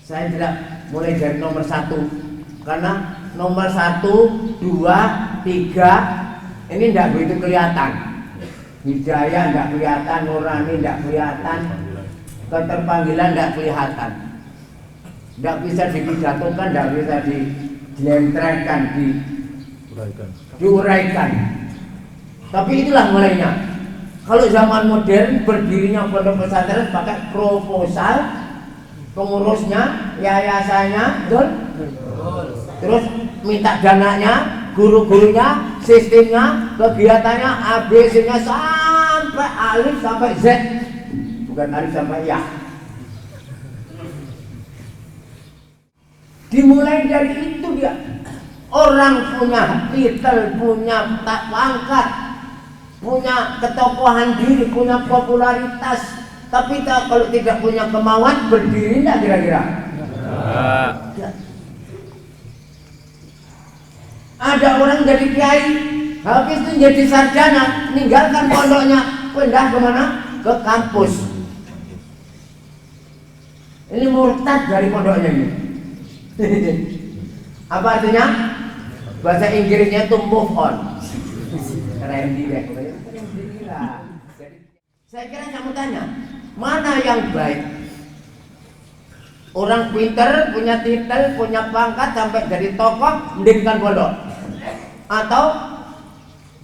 Saya tidak mulai dari nomor 1 karena nomor 1, 2, 3 ini tidak begitu kelihatan. Hidayah tidak kelihatan, nurani tidak kelihatan, keterpanggilan tidak kelihatan. Tidak bisa dipidatokan, tidak bisa dilentrehkan, diuraikan. Tapi itulah mulainya. Kalau zaman modern berdirinya pondok pesantren pakai proposal, pengurusnya, yayasannya, betul? Terus minta dananya, guru-gurunya, sistemnya, kegiatannya, ABC-nya sampai alif sampai Z, bukan alif sampai ya. Dimulai dari itu dia. Orang punya titel, punya pangkat, punya ketokohan diri, punya popularitas, tapi kalau tidak punya kemauan berdiri tidak kira-kira? Ya. Ada orang jadi kiai, habis itu jadi sarjana, meninggalkan pondoknya, pindah kemana? Ke kampus. Ini murtad dari pondoknya ini. Apa artinya? Bahasa Inggrisnya itu move on. Keren dia. Saya kira kamu tanya, mana yang baik? Orang pinter, punya titel, punya pangkat sampai jadi tokoh mendirikan pondok, atau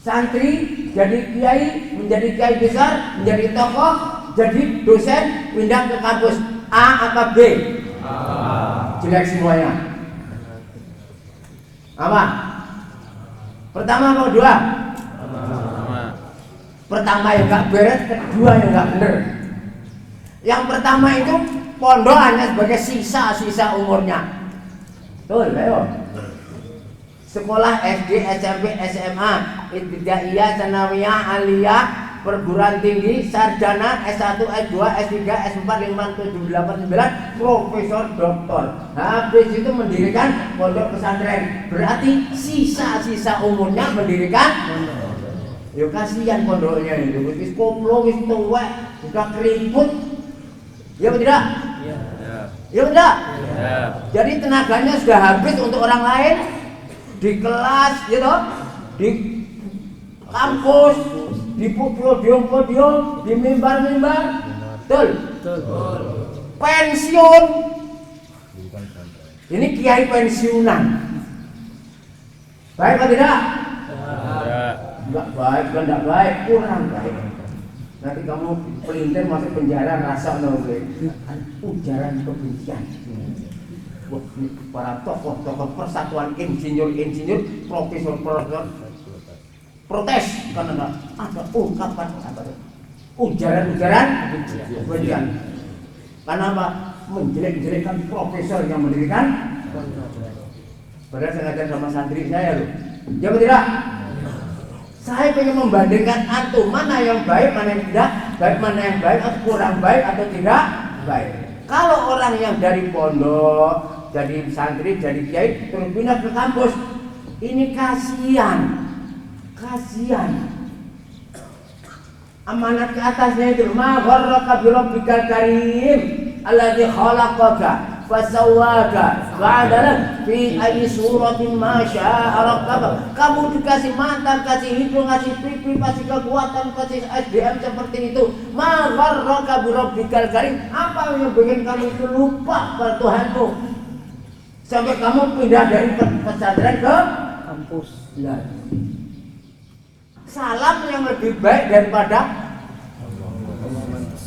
santri jadi kiai, menjadi kiai besar, menjadi tokoh, jadi dosen, pindah ke kampus. A apa B? Jelek semuanya. Apa? Pertama apa kedua? Pertama yang gak beres, kedua yang gak bener. Yang pertama itu pondok hanya sebagai sisa-sisa umurnya. Betul, ayo. Sekolah SD, SMP, SMA, ibtidaiyah, tsanawiyah, aliyah, perguruan tinggi, sarjana, S1, S2, S3, S4, 5, 7, 8, 9, profesor, doktor. Habis itu mendirikan pondok pesantren. Berarti sisa-sisa umurnya mendirikan pondok. Ya kasihan pondoknya itu, wis koplo, wis tuwek, sudah keriput. Ya betul tidak? Iya. Ya betul. Iya. Jadi tenaganya sudah habis untuk orang lain di kelas, gitu, di kampus, di podium-podium, di mimbar-mimbar. Betul. Pensiun. Ini kiai pensiunan. Baik atau tidak? Enggak baik, enggak baik, kurang baik. Nanti kamu pelintir masuk penjara rasa nolak. Ujaran kebencian. Wah, ini para tokoh-tokoh persatuan insinyur, profesor protes karena ada ungkapan apa itu? Ujaran kebencian. Karena apa? Menjelek-jelekkan profesor yang mendirikan. Padahal saya ngajar sama santri saya loh. Ya tidak? Saya ingin membandingkan antum mana yang baik, mana yang tidak baik, mana yang baik atau kurang baik atau tidak baik. Kalau orang yang dari pondok, jadi santri, jadi kiai, terus pindah ke kampus, ini kasihan. Amanat ke atasnya itu, ma gharraka bi rabbikal karim alladzi khalaqaka fasawwaka fa'adalak fi ayyi suratin ma syaa rabbaka. Kamu dikasih mata, kasih hidung, kasih pipi, kasih kekuatan, kasih SDM seperti itu. Ma gharraka bi rabbikal karim. Apa yang bikin kamu itu lupa pada Tuhanmu sampai kamu pindah dari pesantren ke kampus? Salam yang lebih baik daripada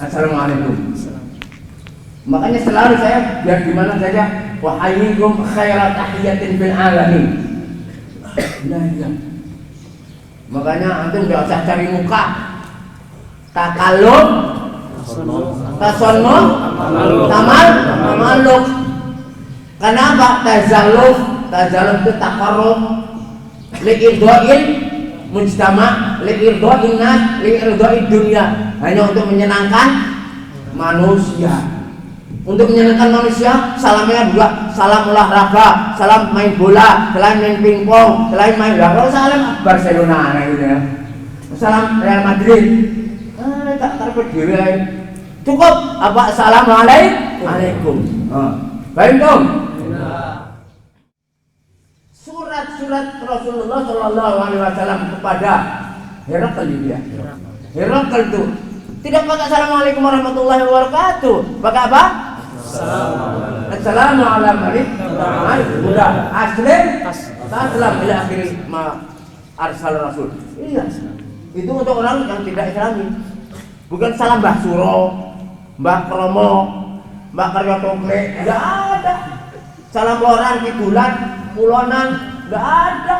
Assalamualaikum. Makanya selalu saya biar gimana saja, wahayyikum khairat tahiyatin fil alamin. Nah, ya. Makanya antum enggak usah cari muka. Takallum, tasannuf, tamalluq. Kenapa tazalluf itu taqarrub liqidha'il mujtama, liqidha'in nas, liqidha'id dunya. Hanya untuk menyenangkan manusia. Untuk menyenangkan manusia, salamnya juga salam olahraga, salam main bola, salam main pingpong, salam main kalau salam Barcelona gitu ya. Salam Real Madrid. Tak terpediri. Cukup apa assalamualaikum. Baik dong. Surat-surat Rasulullah Shallallahu Alaihi Wasallam kepada Herakl dia. Herakl itu tidak pakai assalamualaikum warahmatullahi wabarakatuh. Pakai apa? Assalamualaikum. Udah aslim. Taslam ila akhiri ma arsal rasul. Iya. Itu untuk orang yang tidak Islami. Bukan salam Mbah Suro, Mbah Kromo, Mbak Karya Tokle, enggak ada. Salam loran, kidulan, pulonan, enggak ada.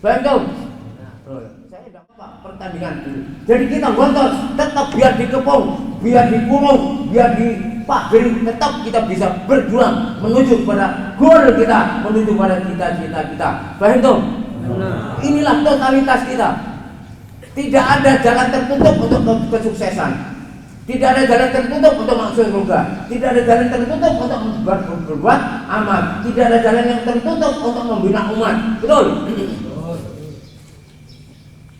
Bandung. Saya dapat pertandingan dulu. Jadi kita gontor, tetap biar dikepung, biar dikurung, biar dipagari, tetap kita bisa berjuang menuju pada gol kita, menuju pada cita-cita kita. Bandung. Inilah totalitas kita. Tidak ada jalan tertutup untuk kesuksesan. Tidak ada jalan tertutup untuk masuk surga. Tidak ada jalan tertutup untuk berbuat amal. Tidak ada jalan yang tertutup untuk membina umat. Betul?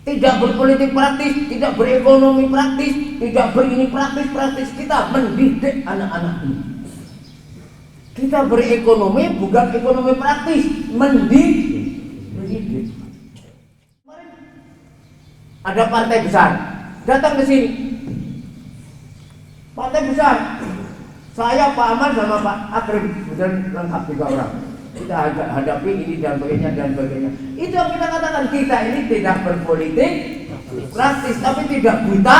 Tidak berpolitik praktis, tidak berekonomi praktis, tidak berini praktis kita mendidik anak-anak ini. Kita berekonomi bukan ekonomi praktis, mendidik. Ada partai besar datang ke sini. Partai besar, saya Pak Ahmad sama Pak Akrim, kemudian lengkap tiga orang. Kita hadapi ini dan sebagainya. Itu yang kita katakan, kita ini tidak berpolitik praktis, tapi tidak buta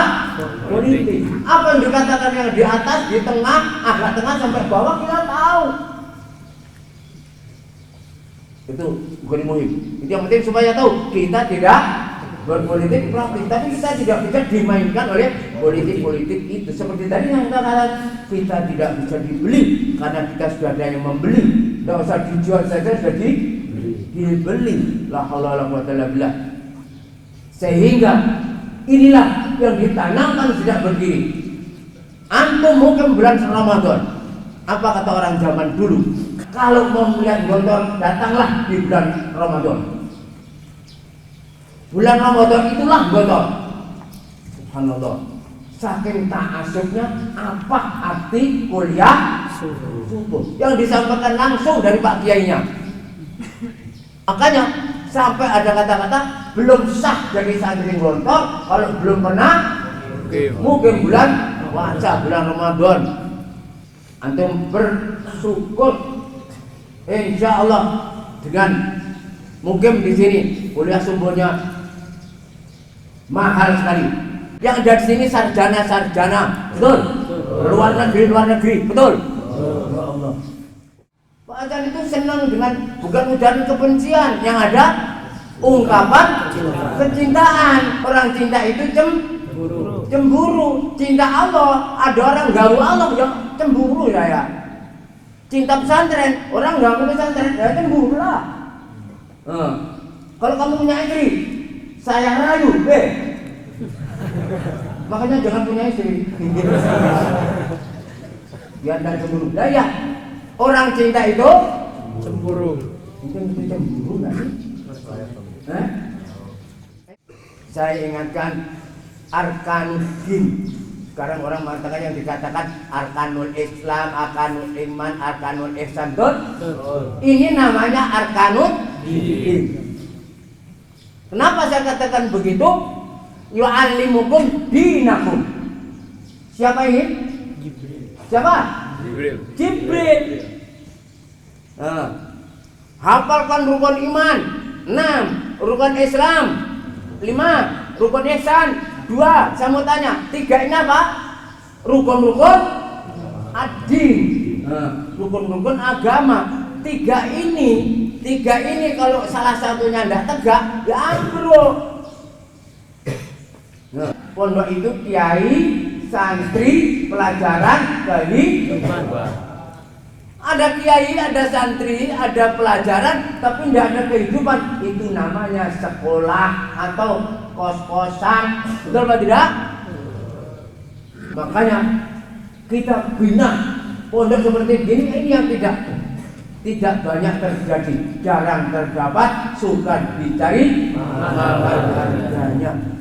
politik. Apa yang dikatakan yang di atas, di tengah, agak tengah sampai bawah kita tahu. Itu bukan muhim. Itu yang penting supaya tahu kita tidak berpolitik praktis, tapi kita tidak bisa dimainkan oleh politik-politik itu. Seperti tadi yang kita katakan, kita tidak bisa dibeli karena kita sudah ada yang membeli. Tidak usah dijual saja, sudah dibeli. La haula wala quwwata illa billah. Sehingga inilah yang ditanamkan sejak berdiri. Antum mungkin bulan Ramadan. Apa kata orang zaman dulu? Kalau mau melihat gontor, datanglah di bulan Ramadan. Bulan Ramadan itulah gontor. Subhanallah. Saking ta'asubnya, apa arti kuliah subuh yang disampaikan langsung dari Pak Kiainya. Makanya sampai ada kata-kata belum sah jadi santri gontor kalau belum pernah mungkin bulan puasa, bulan Ramadan. Antum bersyukur, insya Allah dengan mungkin di sini kuliah subuhnya mahal sekali. Yang ada di sini sarjana, betul? Luar negeri, betul? Ya Allah. Pak Ajan itu senang dengan bukan ujaran kebencian, yang ada ungkapan kecintaan. Orang cinta itu cemburu. Cinta Allah, ada orang ganggu Allah yang cemburu ya. Cinta pesantren, orang ganggu pesantren, ya cemburu lah. Kalau kamu punya istri, saya rayu, makanya jangan punya istri. Biar dan cemburu. Lah ya, orang cinta itu cemburu. Itu cemburu nggak sih? Saya ingatkan arkanul din. Sekarang orang mengatakan yang dikatakan arkanul Islam, arkanul iman, arkanul ihsan. Ini namanya arkanul din. Kenapa saya katakan begitu? Yu'allimukum dinakum. Siapa ini? Siapa? Jibril. Hafalkan rukun iman 6, rukun Islam 5, rukun ihsan 2. Saya mau tanya, 3 ini apa? Rukun-rukun ad-din, rukun-rukun agama. 3 ini kalau salah satunya tidak tegak, ya ambruk. Pondok itu kiai, santri, pelajaran, kehidupan. Ada kiai, ada santri, ada pelajaran, tapi tidak ada kehidupan. Itu namanya sekolah atau kos-kosan. Betul atau tidak? Makanya kita bina pondok seperti ini yang tidak banyak terjadi, jarang terdapat, suka dicari mahal harganya.